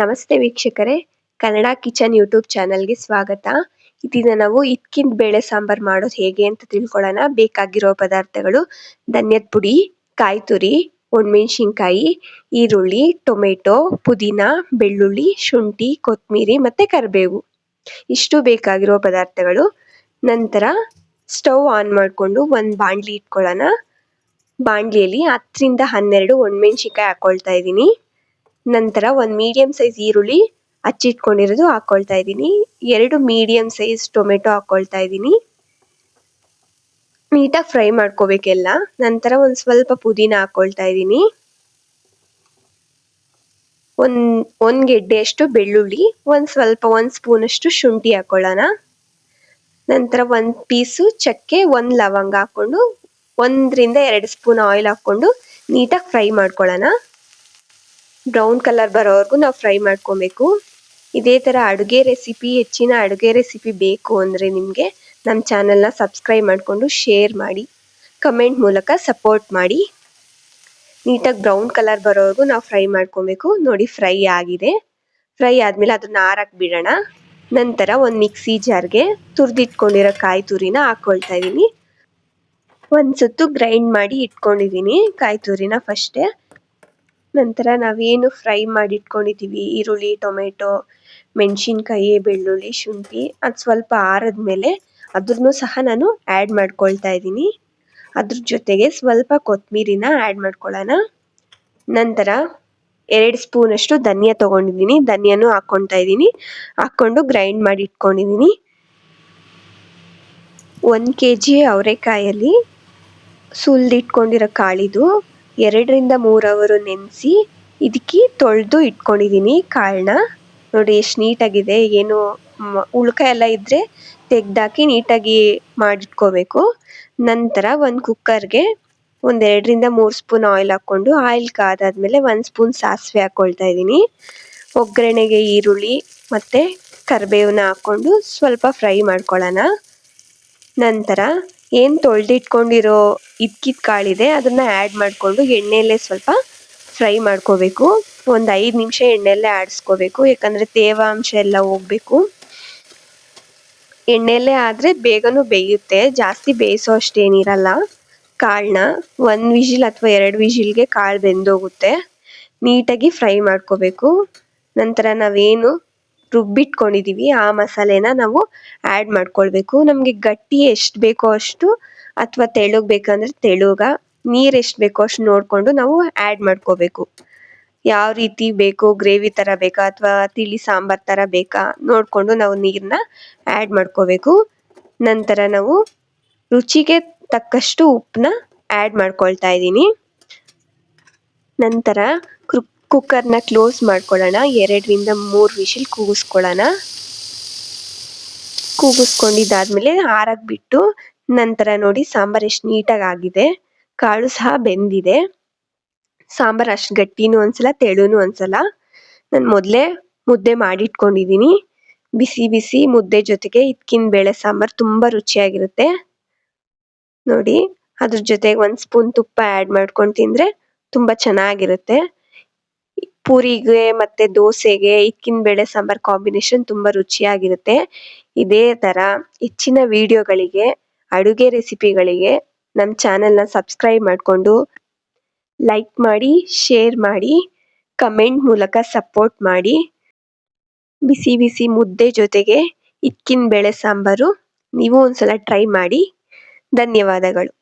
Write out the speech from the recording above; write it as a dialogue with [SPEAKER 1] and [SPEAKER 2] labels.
[SPEAKER 1] ನಮಸ್ತೆ ವೀಕ್ಷಕರೇ, Kannada kitchen YouTube ಚಾನಲ್ಗೆ ಸ್ವಾಗತ. ಇದೀಗ ನಾವು ಇದ್ಕಿನ್ ಬೇಳೆ ಸಾಂಬಾರ್ ಮಾಡೋದು ಹೇಗೆ ಅಂತ ತಿಳ್ಕೊಳ್ಳೋಣ. ಬೇಕಾಗಿರೋ ಪದಾರ್ಥಗಳು: ಧನ್ಯದ ಪುಡಿ, ಕಾಯಿ ತುರಿ, ಒಣಮೆಣಸಿನ್ಕಾಯಿ, ಈರುಳ್ಳಿ, ಟೊಮೆಟೊ, ಪುದೀನ, ಬೆಳ್ಳುಳ್ಳಿ, ಶುಂಠಿ, ಕೊತ್ತಂಬರಿ ಮತ್ತೆ ಕರಿಬೇವು. ಇಷ್ಟು ಬೇಕಾಗಿರೋ ಪದಾರ್ಥಗಳು. ನಂತರ ಸ್ಟವ್ ಆನ್ ಮಾಡಿಕೊಂಡು ಒಂದು ಬಾಣಲಿ ಇಟ್ಕೊಳ್ಳೋಣ. ಬಾಣಲಿಯಲ್ಲಿ 10 ರಿಂದ 12 ಒಣಮೆಣಸಿನ್ಕಾಯಿ ಹಾಕೊಳ್ತಾ ಇದ್ದೀನಿ. ನಂತರ ಒಂದು ಮೀಡಿಯಂ ಸೈಜ್ ಈರುಳ್ಳಿ ಹಚ್ಚಿಟ್ಕೊಂಡಿರೋದು ಹಾಕೊಳ್ತಾ ಇದ್ದೀನಿ. 2 ಮೀಡಿಯಂ ಸೈಜ್ ಟೊಮೆಟೊ ಹಾಕೊಳ್ತಾ ಇದ್ದೀನಿ. ನೀಟಾಗಿ ಫ್ರೈ ಮಾಡ್ಕೋಬೇಕೆಲ್ಲ. ನಂತರ ಒಂದು ಸ್ವಲ್ಪ ಪುದೀನ ಹಾಕೊಳ್ತಾ ಇದ್ದೀನಿ. ಒಂದು ಗೆಡ್ಡೆಯಷ್ಟು ಬೆಳ್ಳುಳ್ಳಿ, ಒಂದು ಸ್ಪೂನ್ ಅಷ್ಟು ಶುಂಠಿ ಹಾಕೊಳ್ಳೋಣ. ನಂತರ ಒಂದು ಪೀಸು ಚಕ್ಕೆ, ಒಂದು ಲವಂಗ ಹಾಕೊಂಡು 1 ರಿಂದ 2 ಸ್ಪೂನ್ ಆಯಿಲ್ ಹಾಕೊಂಡು ನೀಟಾಗಿ ಫ್ರೈ ಮಾಡ್ಕೊಳ್ಳೋಣ. ಬ್ರೌನ್ ಕಲರ್ ಬರೋವರೆಗೂ ನಾವು ಫ್ರೈ ಮಾಡ್ಕೊಬೇಕು. ಇದೇ ಥರ ಹೆಚ್ಚಿನ ಅಡುಗೆ ರೆಸಿಪಿ ಬೇಕು ಅಂದರೆ ನಿಮಗೆ ನಮ್ಮ ಚಾನಲ್ನ ಸಬ್ಸ್ಕ್ರೈಬ್ ಮಾಡಿಕೊಂಡು ಶೇರ್ ಮಾಡಿ, ಕಮೆಂಟ್ ಮೂಲಕ ಸಪೋರ್ಟ್ ಮಾಡಿ. ನೀಟಾಗಿ ಬ್ರೌನ್ ಕಲರ್ ಬರೋವರೆಗೂ ನಾವು ಫ್ರೈ ಮಾಡ್ಕೊಬೇಕು. ನೋಡಿ, ಫ್ರೈ ಆಗಿದೆ. ಫ್ರೈ ಆದಮೇಲೆ ಅದನ್ನು ಆರಕ್ಕೆ ಬಿಡೋಣ. ನಂತರ ಒಂದು ಮಿಕ್ಸಿ ಜಾರ್ಗೆ ತುರಿದಿಟ್ಕೊಂಡಿರೋ ಕಾಯಿ ತುರಿನ ಹಾಕ್ಕೊಳ್ತಾ ಇದ್ದೀನಿ. ಒಂದು ಸುತ್ತು ಗ್ರೈಂಡ್ ಮಾಡಿ ಇಟ್ಕೊಂಡಿದ್ದೀನಿ ಕಾಯಿ ತುರಿನ ಫಸ್ಟೇ. ನಂತರ ನಾವೇನು ಫ್ರೈ ಮಾಡಿ ಇಟ್ಕೊಂಡಿದ್ದೀವಿ ಈರುಳ್ಳಿ, ಟೊಮೆಟೊ, ಮೆಣಸಿನ್ಕಾಯಿ, ಬೆಳ್ಳುಳ್ಳಿ, ಶುಂಠಿ, ಅದು ಸ್ವಲ್ಪ ಆರಿದ್ಮೇಲೆ ಅದನ್ನು ಸಹ ನಾನು ಆ್ಯಡ್ ಮಾಡ್ಕೊಳ್ತಾ ಇದ್ದೀನಿ. ಅದ್ರ ಜೊತೆಗೆ ಸ್ವಲ್ಪ ಕೊತ್ತಂಬರಿನ ಆ್ಯಡ್ ಮಾಡ್ಕೊಳ್ಳೋಣ. ನಂತರ 2 ಸ್ಪೂನ್ ಅಷ್ಟು ಧನಿಯಾ ತೊಗೊಂಡಿದ್ದೀನಿ, ಧನಿಯಾನು ಹಾಕ್ಕೊಳ್ತಾ ಇದ್ದೀನಿ. ಹಾಕ್ಕೊಂಡು ಗ್ರೈಂಡ್ ಮಾಡಿ ಇಟ್ಕೊಂಡಿದ್ದೀನಿ. 1 kg ಅವರೆಕಾಯಲ್ಲಿ ಸುಲಿದಿಟ್ಕೊಂಡಿರೋ ಕಾಳಿದು 2 ರಿಂದ 3 ಅವರು ನೆನೆಸಿ ಇದಕ್ಕೆ ತೊಳೆದು ಇಟ್ಕೊಂಡಿದ್ದೀನಿ ಕಾಳನ್ನ. ನೋಡಿ ಎಷ್ಟು ನೀಟಾಗಿದೆ. ಏನು ಉಳ್ಕ ಎಲ್ಲ ಇದ್ದರೆ ತೆಗೆದಾಕಿ ನೀಟಾಗಿ ಮಾಡಿಟ್ಕೋಬೇಕು. ನಂತರ ಒಂದು ಕುಕ್ಕರ್ಗೆ 2 ರಿಂದ 3 ಸ್ಪೂನ್ ಆಯಿಲ್ ಹಾಕ್ಕೊಂಡು ಆಯಿಲ್ ಕಾದಾದ್ಮೇಲೆ 1 ಸ್ಪೂನ್ ಸಾಸಿವೆ ಹಾಕ್ಕೊಳ್ತಾ ಇದ್ದೀನಿ. ಒಗ್ಗರಣೆಗೆ ಈರುಳ್ಳಿ ಮತ್ತು ಕರಿಬೇವನ್ನ ಹಾಕ್ಕೊಂಡು ಸ್ವಲ್ಪ ಫ್ರೈ ಮಾಡ್ಕೊಳ್ಳೋಣ. ನಂತರ ಏನು ತೊಳೆದಿಟ್ಕೊಂಡಿರೋ ಇದ್ಕಿದ ಕಾಳಿದೆ ಅದನ್ನು ಆ್ಯಡ್ ಮಾಡಿಕೊಂಡು ಎಣ್ಣೆಯಲ್ಲೇ ಸ್ವಲ್ಪ ಫ್ರೈ ಮಾಡ್ಕೋಬೇಕು. ಒಂದು 5 ನಿಮಿಷ ಎಣ್ಣೆಯಲ್ಲೇ ಆಡಿಸ್ಕೋಬೇಕು, ಯಾಕಂದರೆ ತೇವಾಂಶ ಎಲ್ಲ ಹೋಗಬೇಕು. ಎಣ್ಣೆಯಲ್ಲೇ ಆದರೆ ಬೇಗನೂ ಬೇಯುತ್ತೆ, ಜಾಸ್ತಿ ಬೇಯಿಸೋ ಅಷ್ಟೇನಿರಲ್ಲ. ಕಾಳನ್ನ 1 ವಿಜಿಲ್ ಅಥವಾ 2 ವಿಜಿಲ್ಗೆ ಕಾಳು ಬೆಂದೋಗುತ್ತೆ. ನೀಟಾಗಿ ಫ್ರೈ ಮಾಡ್ಕೋಬೇಕು. ನಂತರ ನಾವೇನು ರುಬ್ಬಿಟ್ಕೊಂಡಿದ್ದೀವಿ ಆ ಮಸಾಲೆನ ನಾವು ಆ್ಯಡ್ ಮಾಡ್ಕೊಳ್ಬೇಕು. ನಮಗೆ ಗಟ್ಟಿ ಎಷ್ಟು ಬೇಕೋ ಅಷ್ಟು ಅಥವಾ ತೆಳುಗೆ ಬೇಕಂದರೆ ತೆಳುಗ, ನೀರು ಎಷ್ಟು ಬೇಕೋ ಅಷ್ಟು ನೋಡಿಕೊಂಡು ನಾವು ಆ್ಯಡ್ ಮಾಡ್ಕೋಬೇಕು. ಯಾವ ರೀತಿ ಬೇಕು, ಗ್ರೇವಿ ಥರ ಬೇಕಾ ಅಥವಾ ತಿಳಿ ಸಾಂಬಾರು ಥರ ಬೇಕಾ ನೋಡಿಕೊಂಡು ನಾವು ನೀರನ್ನ ಆ್ಯಡ್ ಮಾಡ್ಕೋಬೇಕು. ನಂತರ ನಾವು ರುಚಿಗೆ ತಕ್ಕಷ್ಟು ಉಪ್ಪನ್ನ ಆ್ಯಡ್ ಮಾಡ್ಕೊಳ್ತಾ ಇದ್ದೀನಿ. ನಂತರ ಕುಕ್ಕರ್ನ ಕ್ಲೋಸ್ ಮಾಡ್ಕೊಳ್ಳೋಣ. 2 ರಿಂದ 3 ವಿಷಿಲ್ ಕೂಗಿಸ್ಕೊಳ್ಳೋಣ. ಕೂಗಿಸ್ಕೊಂಡಿದ್ದಾದ್ಮೇಲೆ ಆರಕ್ಕೆ ಬಿಟ್ಟು ನಂತರ ನೋಡಿ ಸಾಂಬಾರು ಎಷ್ಟು ನೀಟಾಗಿ ಆಗಿದೆ. ಕಾಳು ಸಹ ಬೆಂದಿದೆ. ಸಾಂಬಾರು ಅಷ್ಟು ಗಟ್ಟಿನೂ ಅನ್ಸಲ್ಲ, ತೆಳುನೂ ಅನ್ಸಲ್ಲ. ನಾನು ಮೊದಲೇ ಮುದ್ದೆ ಮಾಡಿಟ್ಕೊಂಡಿದ್ದೀನಿ. ಬಿಸಿ ಬಿಸಿ ಮುದ್ದೆ ಜೊತೆಗೆ ಇದ್ಕಿನ ಬೇಳೆ ಸಾಂಬಾರು ತುಂಬ ರುಚಿಯಾಗಿರುತ್ತೆ. ನೋಡಿ, ಅದ್ರ ಜೊತೆಗೆ 1 ಸ್ಪೂನ್ ತುಪ್ಪ ಆ್ಯಡ್ ಮಾಡ್ಕೊಂಡು ತಿಂದರೆ ತುಂಬ ಚೆನ್ನಾಗಿರುತ್ತೆ. ಪೂರಿಗೆ ಮತ್ತು ದೋಸೆಗೆ ಇದ್ಕಿನ ಬೇಳೆ ಸಾಂಬಾರು ಕಾಂಬಿನೇಷನ್ ತುಂಬ ರುಚಿಯಾಗಿರುತ್ತೆ. ಇದೇ ಥರ ಹೆಚ್ಚಿನ ವಿಡಿಯೋಗಳಿಗೆ, ಅಡುಗೆ ರೆಸಿಪಿಗಳಿಗೆ ನಮ್ಮ ಚಾನಲ್ನ ಸಬ್ಸ್ಕ್ರೈಬ್ ಮಾಡಿಕೊಂಡು ಲೈಕ್ ಮಾಡಿ, ಶೇರ್ ಮಾಡಿ, ಕಮೆಂಟ್ ಮೂಲಕ ಸಪೋರ್ಟ್ ಮಾಡಿ. ಬಿಸಿ ಬಿಸಿ ಮುದ್ದೆ ಜೊತೆಗೆ ಇದ್ಕಿನ ಬೇಳೆ ಸಾಂಬಾರು ನೀವು ಒಂದ್ಸಲ ಟ್ರೈ ಮಾಡಿ. ಧನ್ಯವಾದಗಳು.